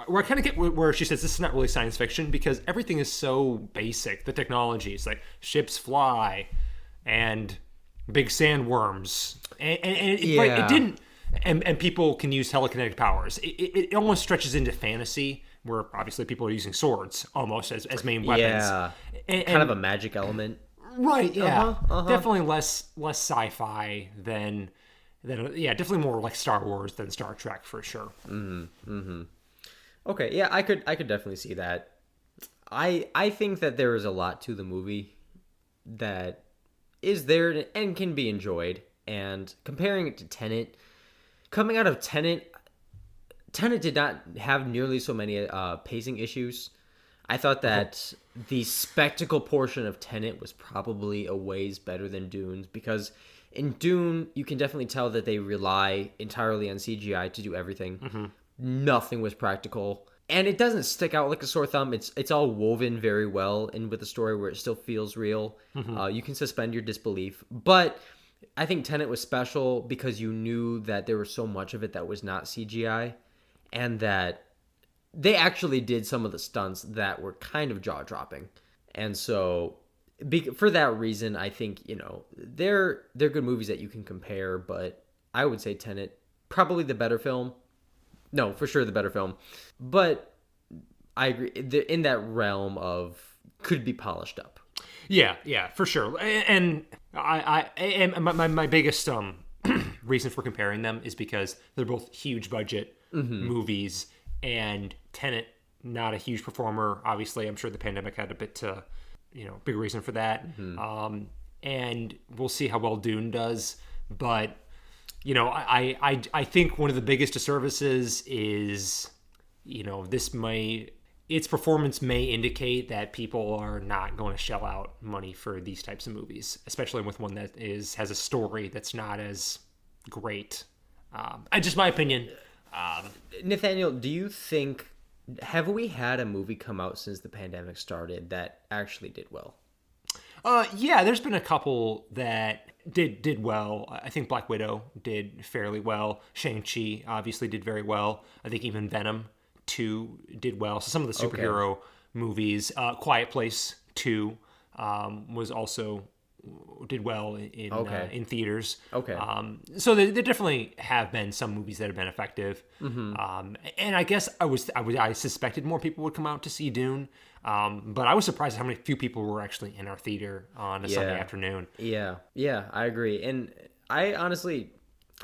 where I kind of get where she says this is not really science fiction because everything is so basic. The technology is like ships fly and big sandworms, and it didn't. And people can use telekinetic powers. It almost stretches into fantasy, where obviously people are using swords almost as main weapons. Yeah, kind of a magic element. Right. Yeah. Definitely less sci-fi than definitely more like Star Wars than Star Trek for sure. Okay, yeah, I could definitely see that. I think that there is a lot to the movie that is there and can be enjoyed. And comparing it to Tenet, coming out of Tenet did not have nearly so many pacing issues. I thought that the spectacle portion of Tenet was probably a ways better than Dune's, because in Dune, you can definitely tell that they rely entirely on CGI to do everything. Nothing was practical. And it doesn't stick out like a sore thumb. It's all woven very well in with the story where it still feels real. You can suspend your disbelief. But I think Tenet was special because you knew that there was so much of it that was not CGI, and that they actually did some of the stunts that were kind of jaw-dropping. And so for that reason, I think, they're good movies that you can compare, but I would say Tenet, probably the better film. No, for sure the better film. But I agree, in that realm of could be polished up. Yeah, for sure. And my biggest reason for comparing them is because they're both huge budget movies, and Tenet, not a huge performer. Obviously, I'm sure the pandemic had a bit to, big reason for that. And we'll see how well Dune does. But, I think one of the biggest disservices is, its performance may indicate that people are not going to shell out money for these types of movies, especially with one that has a story that's not as great. Just my opinion. Nathaniel, do you think, have we had a movie come out since the pandemic started that actually did well? Yeah, there's been a couple that did well. I think Black Widow did fairly well. Shang-Chi obviously did very well. I think even Venom 2 did well. So some of the superhero movies, Quiet Place 2 was also did well in theaters. Okay. So there definitely have been some movies that have been effective. And I guess I suspected more people would come out to see Dune. But I was surprised how few people were actually in our theater on a Sunday afternoon. Yeah, I agree. And I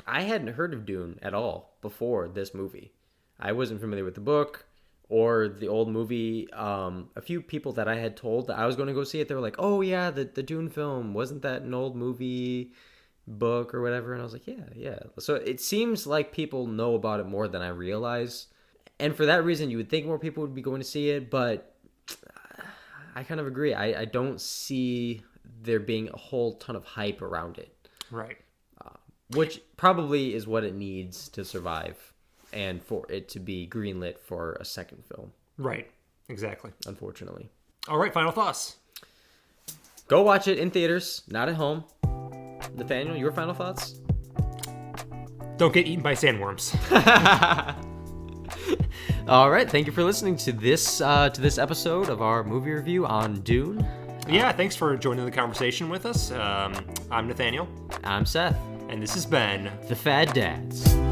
hadn't heard of Dune at all before this movie. I wasn't familiar with the book or the old movie. A few people that I had told that I was going to go see it, they were like, oh yeah, the Dune film, wasn't that an old movie book or whatever? And I was like, yeah. So it seems like people know about it more than I realize. And for that reason, you would think more people would be going to see it, but I kind of agree. I don't see there being a whole ton of hype around it. Right. Which probably is what it needs to survive and for it to be greenlit for a second film. Right. Exactly. Unfortunately. All right. Final thoughts. Go watch it in theaters, not at home. Nathaniel, your final thoughts? Don't get eaten by sandworms. All right, thank you for listening to this episode of our movie review on Dune. Yeah, thanks for joining the conversation with us. I'm Nathaniel. I'm Seth. And this has been The Fad Dads.